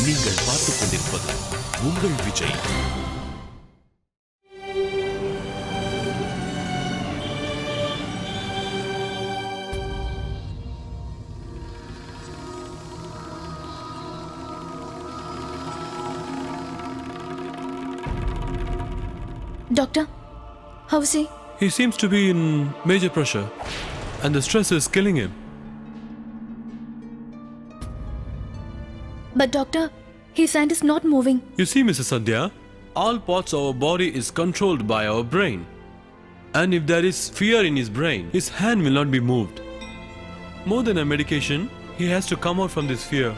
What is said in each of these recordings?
நீங்கள் பார்த்துக் கொண்டிருப்பது உங்கள் Vijay. Doctor, how is he? He seems to be in major pressure and the stress is killing him. But doctor, his hand is not moving. You see, Mrs. Sandhya, all parts of our body is controlled by our brain. And if there is fear in his brain, his hand will not be moved. More than a medication, he has to come out from this fear.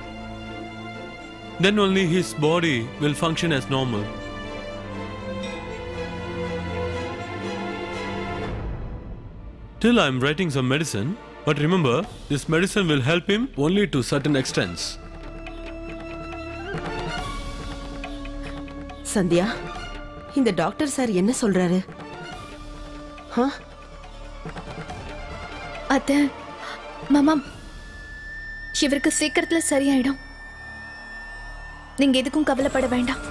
Then only his body will function as normal. Till I am writing some medicine, but remember, this medicine will help him only to certain extents. Sandhya, இந்த doctor sir என்ன சொல்றாரு? அத்தை, மாமா, இவருக்கு சீக்கிரத்துல சரியாயிடும். நீங்க எதுக்கும் கவலைப்பட வேண்டாம்.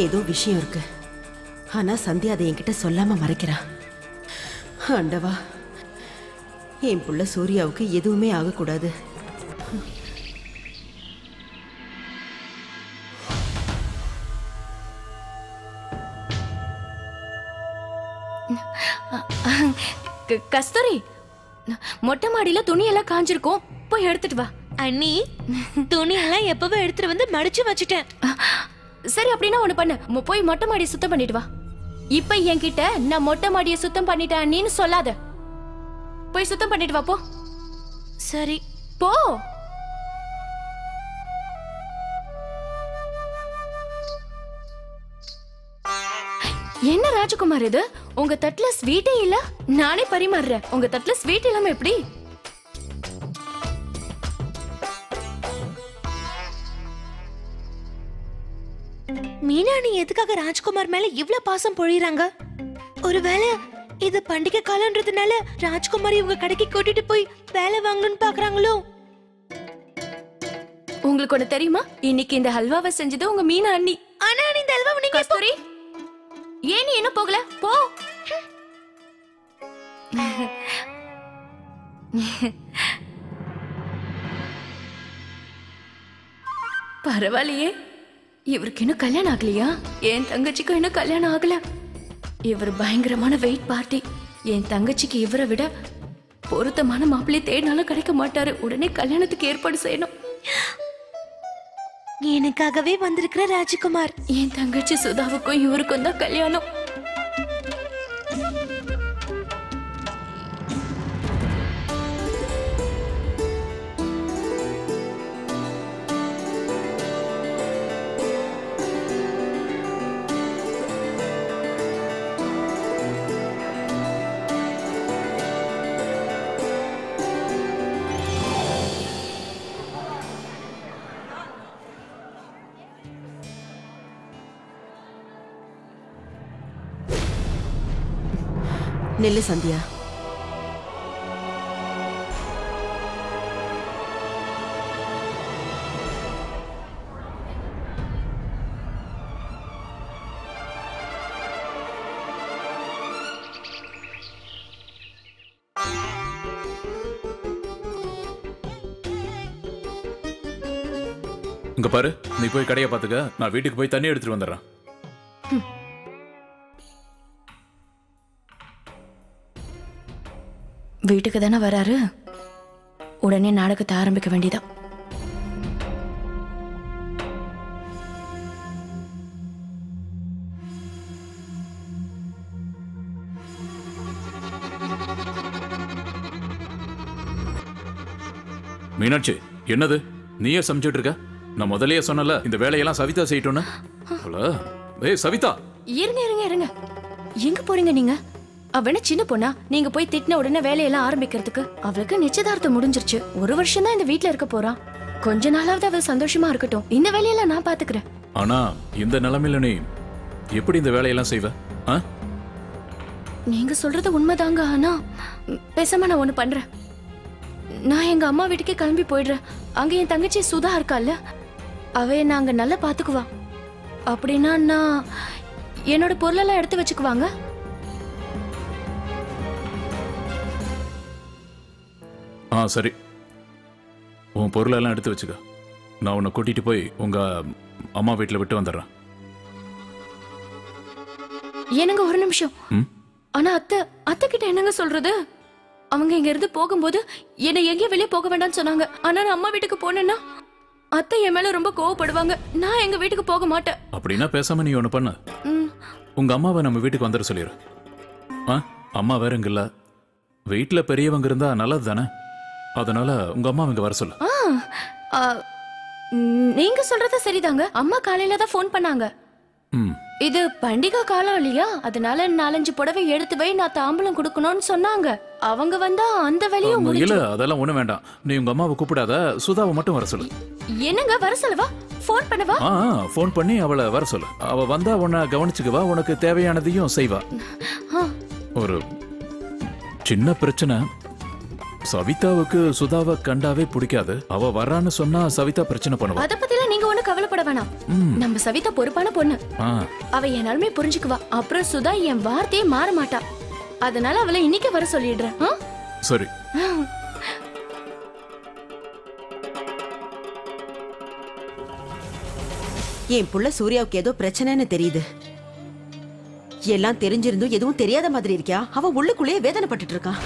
ஏதோ விஷயம் இருக்கு. ஆனா சந்தியா அதை என்கிட்ட சொல்லாம மறைக்கிறா. ஆண்டவா, என் புள்ள சூர்யாவுக்கு எதுவுமே ஆகக்கூடாது. கஸ்தூரி, மொட்டை மாடியில துணி எல்லாம் காஞ்சிருக்கும், போய் எடுத்துட்டு வா. அண்ணி, துணி எல்லாம் எப்பவே எடுத்துட்டு வந்து மடிச்சு வச்சுட்டேன். சரி, அப்படின்னா ஒண்ணு பண்ணு, போய் மொட்டை மாடியை சுத்தம் பண்ணிட்டு வா. இப்ப என்கிட்ட நான் மொட்டை மாடியை சுத்தம் பண்ணிட்டேன் நீன்னு சொல்லாத. போய் சுத்தம் பண்ணிட்டு வா, போ. சரி, போ. என்ன ராஜகுமார் இது? உங்க தட்டுல ஸ்வீட்டே இல்ல. நானே பரிமாறுறேன். உங்க தட்டுல ஸ்வீட் இல்லாம எப்படி? மீனா, நீ எதுக்காக ராஜ்குமார் மேல இவ்ளோ பாசம் பொழியறாங்க? ஒருவேளை இது பண்டிகை காலம்ன்றதுனால ராஜ்குமார் இவங்க கடைக்கு கூட்டிட்டு போய் வேலை வாங்கணும்னு பாக்குறாங்களோ? உங்களுக்கு ஒண்ணு தெரியுமா? இன்னைக்கு இந்த ஹல்வாவை செஞ்சது உங்க மீனா அண்ணி. ஆனா இந்த ஹல்வாவை நீங்க கஸ்தூரி, ஏன் நீ இன்னும் போகல? போ. பரவாயில்லையே, இவருக்கு இன்னும் கல்யாணம் ஆகலையா? என் தங்கச்சிக்கும் இன்னும் கல்யாணம் ஆகல. இவர் பயங்கரமான வெயிட் பார்ட்டி. என் தங்கச்சிக்கு இவரை விட பொருத்தமான மாப்பிள்ளை தேடினாலும் கிடைக்க மாட்டாரு. உடனே கல்யாணத்துக்கு ஏற்பாடு செய்யணும். எனக்காகவே வந்திருக்கிற ராஜகுமார். என் தங்கச்சி சுதாவுக்கும் இவருக்கும் தான் கல்யாணம். நெல்லு சந்தியா. இங்க பாரு, நீ போய் கடையை பாத்துக்க, நான் வீட்டுக்கு போய் தண்ணி எடுத்துட்டு வந்துடுறேன். வீட்டுக்கு தானே வராரு, உடனே நாடகத்தை ஆரம்பிக்க வேண்டியதான். மீனாட்சி, என்னது நீயே சமைச்சிட்டு இருக்க? நான் முதல்லயே சொன்னல இந்த வேலையெல்லாம் சவிதா செய்யட்டும்னு. ஏய் சவிதா, இருங்க இருங்க இருங்க, எங்க போறீங்க நீங்க? அவன சின்ன பொண்ணா? நீங்க போய் திட்டின உடனே வேலையெல்லாம் ஆரம்பிக்கிறதுக்கு? அவளுக்கு நிச்சயதார்த்தம் முடிஞ்சிருச்சு. ஒரு வருஷம் தான் இந்த வீட்ல இருக்க போறா. கொஞ்ச நாளாவது அவ சந்தோஷமா இருக்கட்டும். இந்த வேலையெல்லாம் நான் பாத்துக்கிறேன். ஆனா இந்த நிலைமையில நீ எப்படி இந்த வேலையெல்லாம் செய்வ? நீங்க சொல்றது உண்மைதாங்க. ஆனா பேசாம நான் ஒண்ணு பண்றேன். நான் எங்க அம்மா வீட்டுக்கே கிளம்பி போயிடுறேன். அங்க என் தங்கச்சி சுதா இருக்கால, அவ நாங்க நல்லா பாத்துக்குவா. அப்படின்னா நான் என்னோட பொருளெல்லாம் எடுத்து வச்சுக்குவாங்க. சரி, உன் பொருளெல்லாம் எடுத்து வச்சுக்க. நான் உன்னை கூட்டிட்டு போய் உங்க அம்மா வீட்டுல விட்டு வந்துடுறேன். என்னங்க ஒரு நிமிஷம். ஆனா அத்தை கிட்ட என்னங்க சொல்றது? அவங்க இங்க இருந்து போகும்போது என்னை எங்கேயும் வெளியே போக வேண்டாம்னு சொன்னாங்க. ஆனா நான் அம்மா வீட்டுக்கு போனேன்னா அத்தை என் மேல ரொம்ப கோவப்படுவாங்க. நான் எங்க வீட்டுக்கு போக மாட்டேன். அப்படின்னா பேசாம நீ ஒண்ணு பண்ண, உங்க அம்மாவை நம்ம வீட்டுக்கு வந்துட சொல்லிடு. அம்மா வேற இங்க இல்ல, வீட்டுல பெரியவங்க இருந்தா நல்லது தானே. அதனால உங்க அம்மா இங்க வர சொல்லு. நீங்க சொல்றது சரிதாங்க. அம்மா காலையில தான் போன் பண்ணாங்க. இது பண்டிகை காலம் இல்லையா, அதனால 4-5 புடவை எடுத்து வை, நான் தாம்பலம் கொடுக்கணும்னு சொன்னாங்க. அவங்க வந்தா அந்த வேலையும் இல்ல, அதெல்லாம் ஒண்ணு வேண்டாம். நீ உங்க அம்மாவை கூப்பிடாத, சுதாவை மட்டும் வர சொல்லு. என்னங்க வர சொல்லவா? போன் பண்ணவா? போன் பண்ணி அவளை வர சொல்லு. அவ வந்தா உன்னை கவனிச்சுக்குவா, உனக்கு தேவையானதையும் செய்வா. ஒரு சின்ன பிரச்சனை, சவிதாவுக்கு சுதாவை கண்டாவே பிடிக்காது. அவ வர்றான்னு சொன்னா சவிதா பிரச்சனை பண்ணுவா. அத பத்திலாம் நீங்க ஒண்ணு கவலைப்பட வேணாம். நம்ம சவிதா பொறுப்பான பொண்ணு. அவ என்னாலுமே புரிஞ்சுக்குவா. அப்புறம் சுதா என் வார்த்தையே மாற மாட்டா. அதனால அவளை இன்னைக்கு வர சொல்லிடுறேன். சரி. என் புள்ள சூர்யாவுக்கு ஏதோ பிரச்சனைன்னு தெரியுது. எல்லாம் தெரிஞ்சிருந்தும் எதுவும் தெரியாத மாதிரி இருக்கியா? அவன் உள்ளுக்குள்ளேயே வேதனைப்பட்டு இருக்கான்.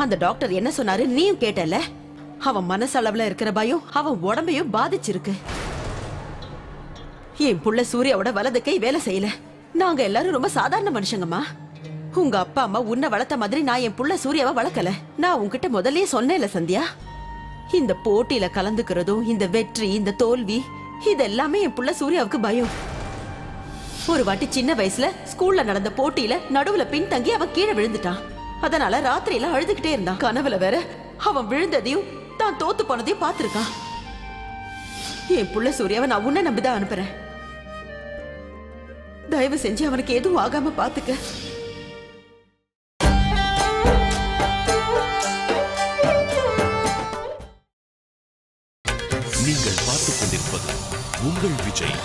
அந்த டாக்டர் என்ன சொன்னாரு நீயும் கேட்டல? அவன் மனசளவுல இருக்கிற பயம் அவன் உடம்பையும் பாதிச்சிருக்கு. என் புள்ள சூர்யாவோட வலது கை வேலை செய்யல. நாங்க எல்லாரும் ரொம்ப சாதாரண மனுஷங்கம்மா. உங்க அப்பா அம்மா உன்னை வளர்த்த மாதிரி நான் என் புள்ள சூர்யாவை வளர்க்கல. நான் உன்கிட்ட முதல்லயே சொன்னேன்ல சந்தியா, இந்த போட்டியில கலந்துக்கிறதும் இந்த வெற்றி இந்த தோல்வி இதெல்லாமே என் புள்ள சூர்யாவுக்கு பயம். ஒரு வாட்டி சின்ன வயசுல ஸ்கூல்ல நடந்த போட்டியில நடுவுல பின் தங்கி அவன் கீழே விழுந்துட்டான். அதனால ராத்திரியில அழுதுகிட்டே இருந்தான். கனவுல வேற அவன் விழுந்ததையும் தான் தோத்து போனதையும் பார்த்திருக்கான். என் புள்ள சூர்யாவை நான் உன்னை நம்பிதான் அனுப்புறேன். தயவு செஞ்சு அவனுக்கு எதுவும் ஆகாம பாத்துக்க. நீங்கள் பார்த்துக் கொண்டிருப்பது உங்கள் விஜய்.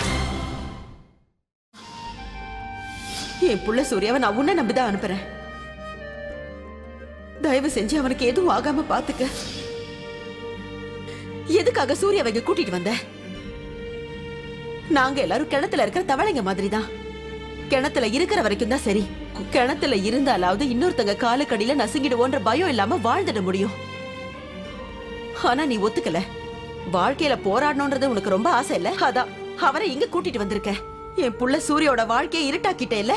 என் புள்ள சூர்யாவை நான் உன்னை நம்பிதான் அனுப்புறேன். தயவு செஞ்சு அவனுக்கு எதுவும் ஆகாம பாத்துக்க. எதுக்காக சூர்யாவை இங்க கூட்டிட்டு வந்த? நாங்க எல்லாரும் கிணத்துல இருக்கிற தவளைங்க மாதிரி தான். கிணத்துல இருக்கிற வரைக்கும் தான் சரி. கிணத்துல இருந்தாலாவது இன்னொருத்தங்க காலுக்கடியில நசுங்கிடுவோன்ற பயம் இல்லாம வாழ்ந்துட முடியும். ஆனா நீ ஒத்துக்கல. வாழ்க்கையில போராடணும்ன்றது உனக்கு ரொம்ப ஆசை இல்ல? அதான் அவரை இங்க கூட்டிட்டு வந்திருக்க. என் புள்ள சூர்யாவோட வாழ்க்கையை இருட்டாக்கிட்டே இல்ல?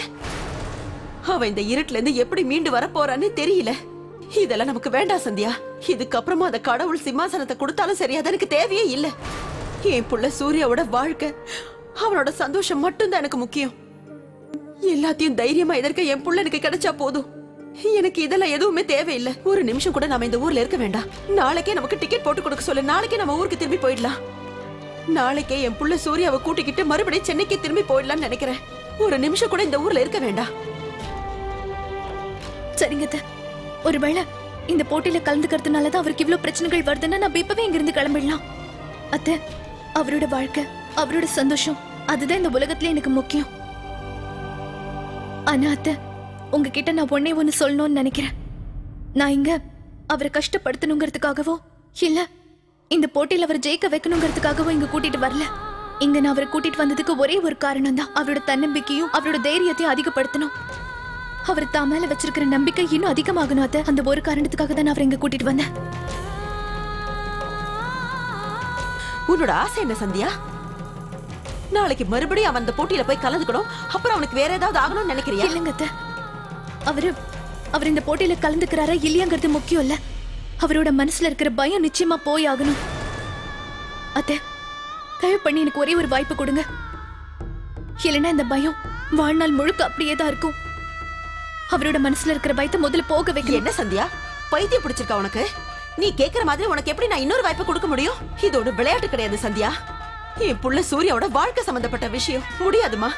அவன் இந்த இருட்டுல இருந்து எப்படி மீண்டு வர போறான்னு தெரியல. இதெல்லாம் நமக்கு வேண்டாம் சந்தியா. இதுக்கப்புறமா அந்த கடவுள் சிம்மாசனத்தை கொடுத்தாலும் சரி, அது எனக்கு தேவையே இல்ல. என் புள்ள சூர்யாவோட வாழ்க்கை அவனோட சந்தோஷம் மட்டும்தான் எனக்கு முக்கியம். எல்லாத்தையும் தைரியமா எதிர்க்க என் புள்ள எனக்கு கிடைச்சா போதும். எனக்கு இதெல்லாம் எதுவுமே தேவையில்லை. ஒரு நிமிஷம் கூட நாம இந்த ஊர்ல இருக்க வேண்டாம். நாளைக்கே நமக்கு டிக்கெட் போட்டு கொடுக்க சொல்லு. நாளைக்கே நம்ம ஊருக்கு திரும்பி போயிடலாம். நாளைக்கே என் புள்ள சூர்யாவை கூட்டிக்கிட்டு மறுபடியும் சென்னைக்கு திரும்பி போயிடலாம்னு நினைக்கிறேன். ஒரு நிமிஷம் கூட இந்த ஊர்ல இருக்க வேண்டாம். சரிங்க. ஒருவேளை இந்த போட்டியில கலந்துக்கிறதுனாலதான் அவருக்கு இவ்வளவு பிரச்சனைகள் வருதுன்னா நம்ம இப்பவே இங்க இருந்து கிளம்பிடலாம். அத்தை, அவரோட வாழ்க்கை அவரோட சந்தோஷம் அதுதான் இந்த உலகத்துல எனக்கு முக்கியம். ஆனா அத்தை, உங்ககிட்ட நான் ஒண்ணு சொல்லணும்னு நினைக்கிறேன். நான் இங்க அவரை கஷ்டப்படுத்தணுங்கிறதுக்காகவோ இல்ல இந்த போட்டியில அவரை ஜெயிக்க வைக்கணுங்கிறதுக்காகவோ இங்க கூட்டிட்டு வரல. இங்க நான் அவரை கூட்டிட்டு வந்ததுக்கு ஒரே ஒரு காரணம் தான், அவரோட தன்னம்பிக்கையும் அவரோட தைரியத்தையும் அதிகப்படுத்தணும். அவர் தான் மேல வச்சிருக்கிற நம்பிக்கை இன்னும் அதிகமாகணும். அத்தை, அந்த ஒரு காரணத்துக்காக தான் அவரை இங்க கூட்டிட்டு வந்தேன். உன்னோட ஆசை என்ன சந்தியா? நாளைக்கு மறுபடியும் அவன் அந்த போட்டியில போய் கலந்துக்கணும், அப்புறம் அவனுக்கு வேற ஏதாவது ஆகணும்னு நினைக்கிறியா? இல்லங்க அத்தை, அவர் இந்த போட்டியில கலந்துக்கிறாரா இல்லையாங்கிறது முக்கியம் இல்ல. அவரோட மனசுல இருக்கிற பயம் நிச்சயமா போய் ஆகணும். அத்தை, தயவு பண்ணி எனக்கு ஒரே ஒரு வாய்ப்பு கொடுங்க. இல்லைன்னா இந்த பயம் வாழ்நாள் முழுக்க அப்படியே தான் இருக்கும். அவரோட மனசுல இருக்கிற பயத்தை முதல்ல போக வைக்க. என்ன சந்தியா, பைத்தியம் பிடிச்சிருக்கா உனக்கு? நீ கேக்குற மாதிரி உனக்கு எப்படி நான் இன்னொரு வாய்ப்பு கொடுக்க முடியும்? இது ஒரு விளையாட்டு கிடையாது சந்தியா. என் புள்ள சூர்யாவோட வாழ்க்கை சம்பந்தப்பட்ட விஷயம். முடியாதுமா.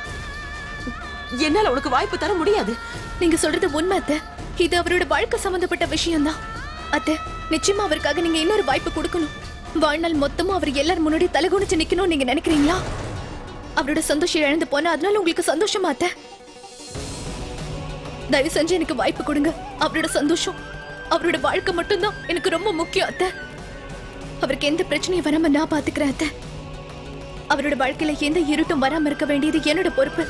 என்னால உனக்கு வாய்ப்பு தர முடியாது. நீங்க சொல்றது உண்மை அத்தை. இது அவரோட வாழ்க்கை சம்பந்தப்பட்ட விஷயம்தான் அத்தை. நிச்சயமா அவருக்காக நீங்க இன்னொரு வாய்ப்பு கொடுக்கணும். வாழ்நாள் மொத்தமும் அவர் எல்லாரும் முன்னாடி தலைகுனிச்சு நிக்கணும் நீங்க நினைக்கிறீங்களா? அவரோட சந்தோஷம் இழந்து போனா அதனால உங்களுக்கு சந்தோஷமா அத்தை? தயவு செஞ்சு எனக்கு வாய்ப்பு கொடுங்க. அவரோட சந்தோஷம், அவரோட வாழ்க்கை மட்டும்தான் எனக்கு ரொம்ப முக்கியம் அத்தை. அவருக்கு எந்த பிரச்சனையும் வராம நான் பாத்துக்கிறேன் அத்தை. அவரோட வாழ்க்கையில எந்த இருட்டும் வராம இருக்க வேண்டியது என்னோட பொறுப்பு.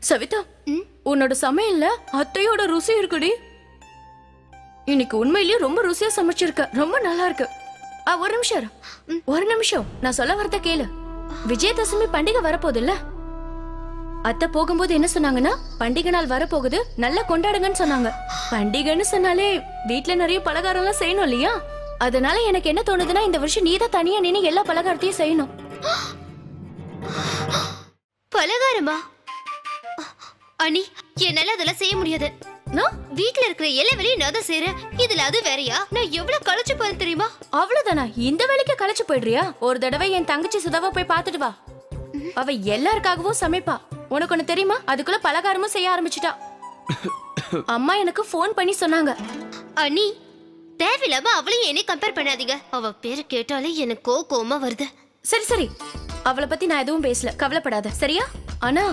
சவிதா, உன்னோட சமையல்ல அத்தையோட ருசி இருக்குடி. இன்னைக்கு உண்மையிலேயே ரொம்ப ருசியா சமைச்சிருக்க. ரொம்ப நல்லா இருக்கு. ஒரு நிமிஷம் நான் சொல்ல வரத கேளு. விஜயதசமி பண்டிகை வரப்போகுது இல்ல? அத்தை போகும்போது என்ன சொன்னாங்கன்னா, பண்டிகை நாள் வரப்போகுது, நல்லா கொண்டாடுங்கன்னு சொன்னாங்க. பண்டிகைன்னு சொன்னாலே வீட்டுல நிறைய பலகாரம் எல்லாம் செய்யணும் இல்லையா? அதனால எனக்கு என்ன தோணுதுன்னா, இந்த வருஷம் நீதான் தனியா நின்னு எல்லா பலகாரத்தையும் செய்யணும். பலகாரமா? அனி, என்னால அதெல்லாம் செய்ய முடியாது. நான் வீட்ல இருக்கிற எல்லா வேலையும் நான் தான் செய்றேன். இதுல அது வேறையா? நான் எவ்வளவு களைச்சு போறேன் தெரியுமா? அவ்வளவுதானா? இந்த வேலைக்கு களைச்சு போயிடுறியா? ஒரு தடவை என் தங்கச்சி சுதாவை போய் பாத்துட்டு வா. அவ எல்லாருக்காகவும் சமைப்பா. உனக்கு ஒண்ணு தெரியுமா? அதுக்குள்ள பலகாரமும் செய்ய ஆரம்பிச்சிட்டா. அம்மா எனக்கு போன் பண்ணி சொன்னாங்க. அனி, தேவையில்லாம அவளையும் என்னை கம்பேர் பண்ணாதீங்க. அவ பேரு கேட்டாலே எனக்கு கோவமா வருது. சரி சரி, அவளை பத்தி நான் எதுவும் பேசல, கவலைப்படாத சரியா? ஆனா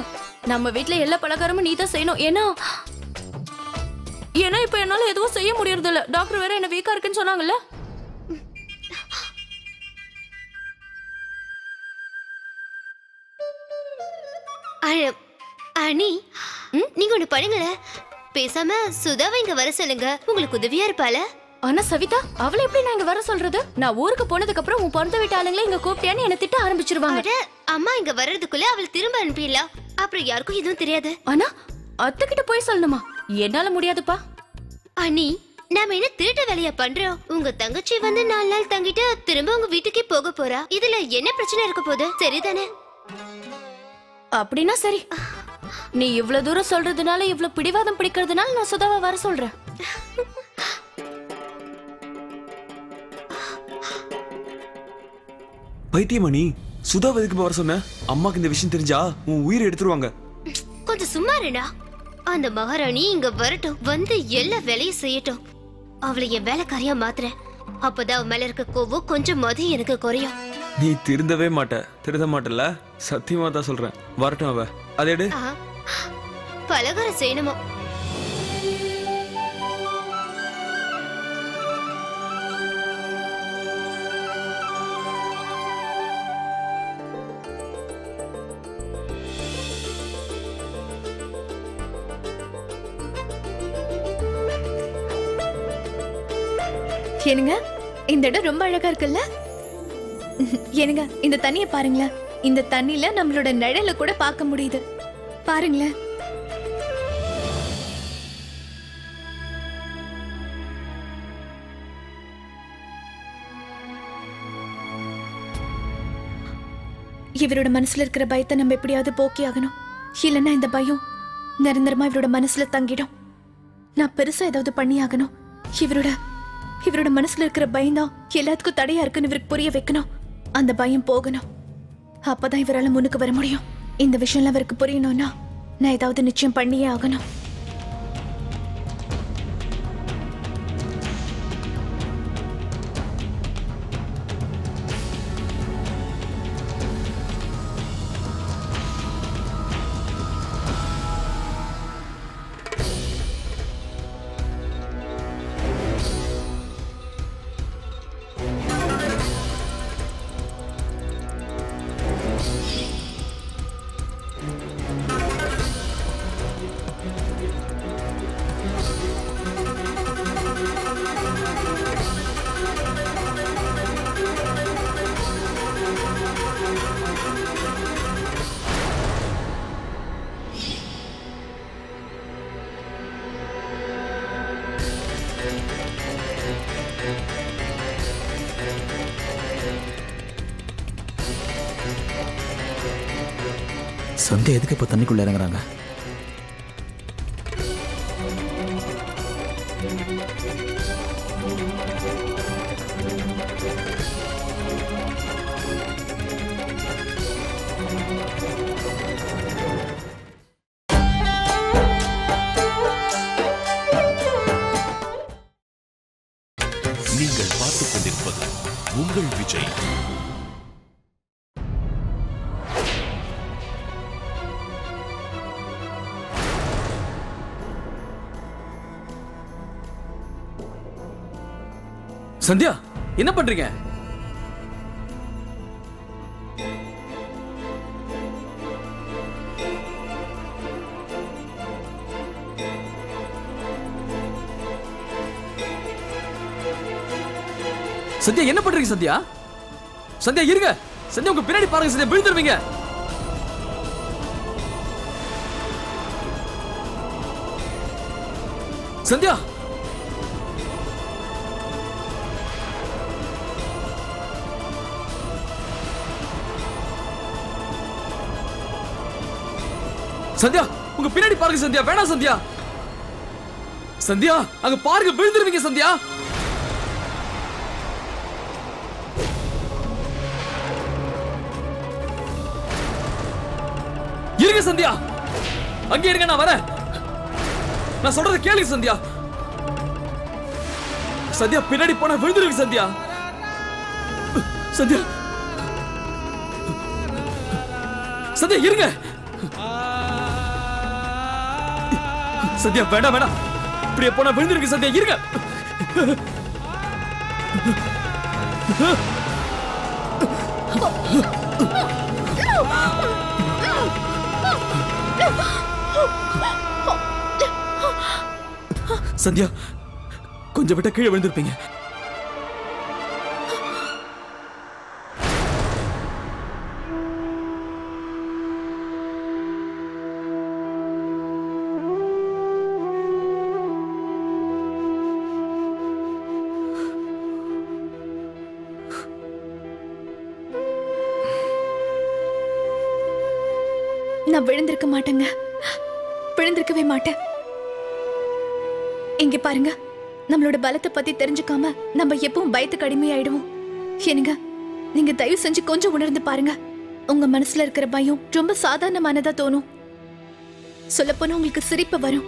நம்ம வீட்ல எல்லா பலகாரமும் நீ தான் செய்யணும். ஏன்னா இப்ப என்னால எதுவும் செய்ய முடியறது இல்ல. டாக்டர் வேற என்ன வீக்கா இருக்குன்னு சொன்னாங்கல்ல. அனி, நீங்க ஒண்ணு பண்ணுங்கள. பேசாம சுதாவை இங்க வர சொல்லுங்க. உங்களுக்கு உதவியா இருப்பால. ஆனா சவிதா, அவளை எப்படி நான் இங்க வர சொல்றது? நான் ஊருக்கு போனதுக்கு அப்புறம் உன் பிறந்த வீட்டு ஆளுங்களை இங்க கூப்பிட்டியான்னு என்ன திட்ட ஆரம்பிச்சிருவாங்க. அம்மா இங்க வர்றதுக்குள்ள அவளை திரும்ப அனுப்பிடலாம். அப்புறம் யாருக்கும் எதுவும் தெரியாது. ஆனா அத்தை கிட்ட போய் சொல்லணுமா? என்னால முடியாதுப்பா. அனி, நாம என்ன திருட்டு வேலையா பண்றோம்? உங்க தங்கச்சி வந்து 4 நாள் தங்கிட்டு திரும்ப உங்க வீட்டுக்கே போக போறா. இதுல என்ன பிரச்சனை இருக்க போகுது? சரிதானே? அப்படின்னா சரி. நீ இவ்வளவு தூரம் சொல்றதுனால, இவ்வளவு பிடிவாதம் பிடிக்கிறதுனால நான் சுதாவை வர சொல்றேன். பைத்தியமணி, சுதாவை எதுக்கு வர சொன்ன? அம்மாக்கு இந்த விஷயம் தெரிஞ்சா உன் உயிரை எடுத்துருவாங்க. கொஞ்சம் சும்மா இருடா. அந்த மகாராணி இங்க வரட்டும், வந்து எல்லா வேலையும் செய்யட்டும். அவளை என் வேலைக்காரியா மாத்துறேன். அப்பதான் அவ மேல இருக்க கோவம் கொஞ்சம் மதி எனக்கு குறையும். நீ திருந்த மாட்டல, சத்தியமா தான் சொல்றேன். வரட்டும் அவ. அதை எடு. பலகாரம் செய்யணுமா? ஏனுங்க, இந்த இடம் ரொம்ப அழகா இருக்குல்ல? ஏனுங்க, இந்த தண்ணிய பாருங்களேன். இந்த தண்ணில நம்மளோட நிழல கூட பார்க்க முடியுது. பாருங்களேன். இவரோட மனசுல இருக்கிற பயத்தை நம்ம எப்படியாவது போக்கி ஆகணும். இல்லைன்னா இந்த பயம் நிரந்தரமா இவரோட மனசுல தங்கிடும். நான் பெருசா ஏதாவது பண்ணி ஆகணும். இவரோட மனசுல இருக்கிற பயம் தான் எல்லாத்துக்கும் தடையா இருக்குன்னு இவருக்கு புரிய வைக்கணும். அந்த பயம் போகணும். அப்பதான் இவரால முன்னுக்கு வர முடியும். இந்த விஷயம்லாம் அவருக்கு புரியணும்னா நான் ஏதாவது நிச்சயம் பண்ணியே ஆகணும். சந்தியா எதுக்கு இப்ப தண்ணிக்குள்ள இறங்குறாங்க? உங்கள் விஜய். சந்தியா, என்ன பண்றீங்க? சந்தியா, என்ன பண்றீங்க? சந்தியா, சந்தியா இருங்க. சந்தியா, உங்க பின்னாடி பாருங்க. சந்தியா, விழுந்துருவீங்க. சந்தியா, சந்தியா, உங்க பின்னாடி பாருங்க. சந்தியா, வேணாம் சந்தியா. சந்தியா, அங்க பாருங்க, விழுந்துருவீங்க. சந்தியா, இருங்க. சந்தியா, அங்கே இருங்க, நான் வரேன். நான் சொல்றத கேளுங்க. சந்தியா, சந்தியா, பின்னாடி போனா விழுந்துருவீங்க. சந்தியா, சந்தியா, சந்தியா இருங்க. சந்தியா, வேண்டாம் வேண்டாம், இப்படியே போனா விழுந்துருக்கு. சந்தியா இருங்க. சந்தியா, கொஞ்சம் விட்ட கீழே விழுந்திருப்பீங்க. நான் விழுந்திருக்க மாட்டேங்க, விழுந்திருக்கவே மாட்டேன். இங்க பாருங்க, நம்மளோட பலத்தை பத்தி தெரிஞ்சுக்காம நம்ம எப்பவும் பயத்துக்கு அடிமையாயிடுவோம். என்னங்க, நீங்க தயவு செஞ்சு கொஞ்சம் உணர்ந்து பாருங்க. உங்க மனசுல இருக்கிற பயம் ரொம்ப சாதாரணமானதா தோணும். சொல்லப்போனா உங்களுக்கு சிரிப்பு வரும்.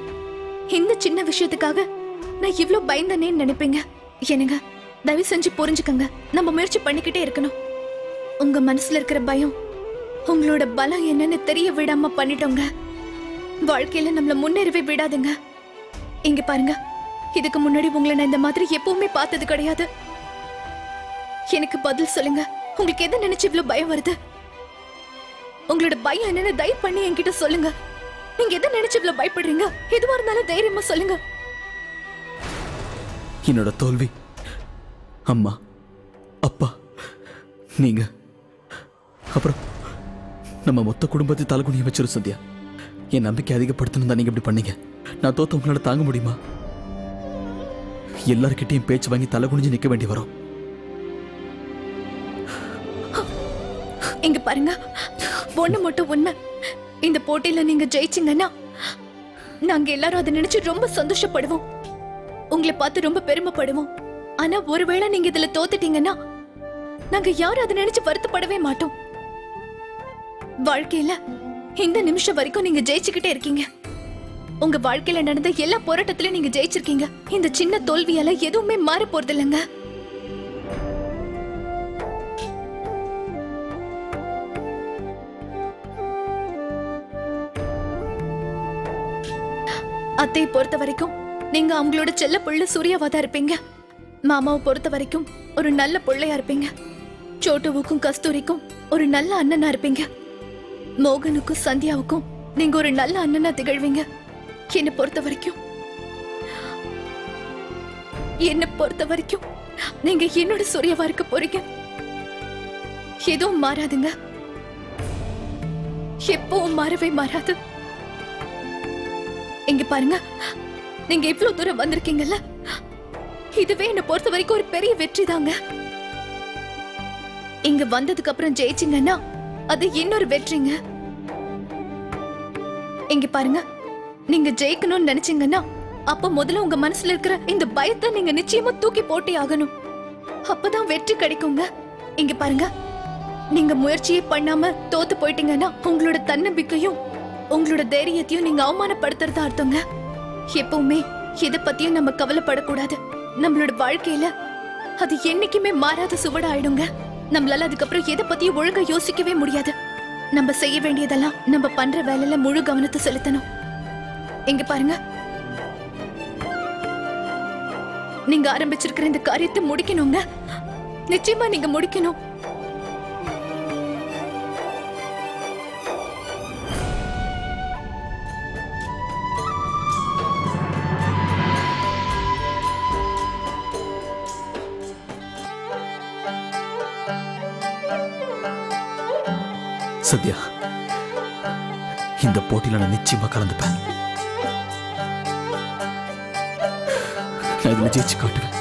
இந்த சின்ன விஷயத்துக்காக நான் இவ்ளோ பயந்தனேன்னு நினைப்பீங்க. என்னங்க, தயவு செஞ்சு புரிஞ்சுக்கங்க. நம்ம முயற்சி பண்ணிக்கிட்டே இருக்கணும். உங்க மனசுல இருக்கிற பயம் உங்களோட பலம் என்னன்னு தெரிய விடாம பண்ணிட்டோங்க. வாழ்க்கையில நம்மள முன்னேறவே விடாதுங்க. இங்க பாருங்க, இதுக்கு முன்னாடி உங்களை நான் இந்த மாதிரி எப்பவுமே பார்த்தது கிடையாது. எனக்கு பதில் சொல்லுங்க, உங்களுக்கு எதை நினைச்சு இவ்வளவு பயம் வருது? உங்களோட பயம் என்னன்னு தயவு பண்ணி என்கிட்ட சொல்லுங்க. நீங்க எதை நினைச்சு இவ்வளவு பயப்படுறீங்க? எதுவா இருந்தாலும் தைரியமா சொல்லுங்க. என்னோட தோல்வி, அம்மா, அப்பா, நீங்க, அப்புறம் நம்ம மொத்த குடும்பத்தை தலைகுனிய வச்சிரும். சந்தியா, என் நம்பிக்கை அதிகப்படுத்தணும் தான் நீங்க இப்படி பண்ணீங்க. நான் தோத்த உங்களால தாங்க முடியுமா? எல்லார்கிட்டையும் பேச்சு வாங்கி தலை குனிஞ்சு நிக்க வேண்டி வரும். இங்க பாருங்க, ஒண்ணு மட்டும் உண்மை. இந்த போட்டியில நீங்க ஜெயிச்சீங்கன்னா நாங்க எல்லாரும் அதை நினைச்சு ரொம்ப சந்தோஷப்படுவோம். உங்களை பார்த்து ரொம்ப பெருமைப்படுவோம். ஆனா ஒருவேளை நீங்க இதுல தோத்துட்டீங்கன்னா நாங்க யாரும் அதை நினைச்சு வருத்தப்படவே மாட்டோம். வாழ்க்கையில இந்த நிமிஷம் வரைக்கும் நீங்க ஜெயிச்சுக்கிட்டே இருக்கீங்க. உங்க வாழ்க்கையில நடந்த எல்லா போராட்டத்திலும் நீங்க ஜெயிச்சிருக்கீங்க. இந்த சின்ன தோல்வியால எதுவுமே மாற போறது இல்லைங்க. அத்தையை பொறுத்த வரைக்கும் நீங்க அவங்களோட செல்ல புள்ள சூர்யாவாதான் இருப்பீங்க. மாமாவை பொறுத்த வரைக்கும் ஒரு நல்ல பிள்ளையா இருப்பீங்க. சோட்டுவுக்கும் கஸ்தூரிக்கும் ஒரு நல்ல அண்ணனா இருப்பீங்க. மோகனுக்கும் சந்தியாவுக்கும் நீங்க ஒரு நல்ல அண்ணனா திகழ்வீங்க. என்னை பொறுத்த வரைக்கும் நீங்க என்னோட சூர்யாவா இருக்க போறீங்க. எதுவும் மாறாதுங்க, எப்பவும் மாறவே மாறாது. இங்க பாருங்க, நீங்க இவ்வளவு தூரம் வந்திருக்கீங்கல்ல, இதுவே என்னை பொறுத்த வரைக்கும் ஒரு பெரிய வெற்றி தாங்க. இங்க வந்ததுக்கு அப்புறம் ஜெயிச்சிங்கன்னா அது இன்னொரு வெற்றிங்க. இங்க பாருங்க, நீங்க ஜெயிக்கணும்னு நினைச்சீங்கன்னா அப்ப முதல்ல உங்க மனசுல இருக்கிற இந்த பயத்தை நீங்க நிச்சயமா தூக்கி போட்டே ஆகணும். அப்பதான் வெற்றி கிடைக்குங்க. இங்க பாருங்க, நீங்க முயற்சியே பண்ணாம தோத்து போயிட்டீங்கன்னா உங்களோட தன்னம்பிக்கையும் உங்களோட தைரியத்தையும் நீங்க அவமானப்படுத்துறதா அர்த்தங்க. எப்பவுமே எதை பத்தியும் நம்ம கவலைப்படக்கூடாது. நம்மளோட வாழ்க்கையில அது என்னைக்குமே மாறாத சுவடு ஆயிடுங்க. நம்மளால அதுக்கப்புறம் எதை பத்தியும் ஒழுங்கா யோசிக்கவே முடியாது. நம்ம செய்ய வேண்டியதெல்லாம் நம்ம பண்ற வேலையில முழு கவனத்தை செலுத்தணும். எங்க பாருங்க, நீங்க ஆரம்பிச்சிருக்கிற இந்த காரியத்தை முடிக்கணுங்க. நிச்சயமா நீங்க முடிக்கணும். சத்யா, இந்த போட்டியில நான் நிச்சயமா கலந்துப்பேன். நான் இதுல ஜெயிச்சு காட்டுவேன்.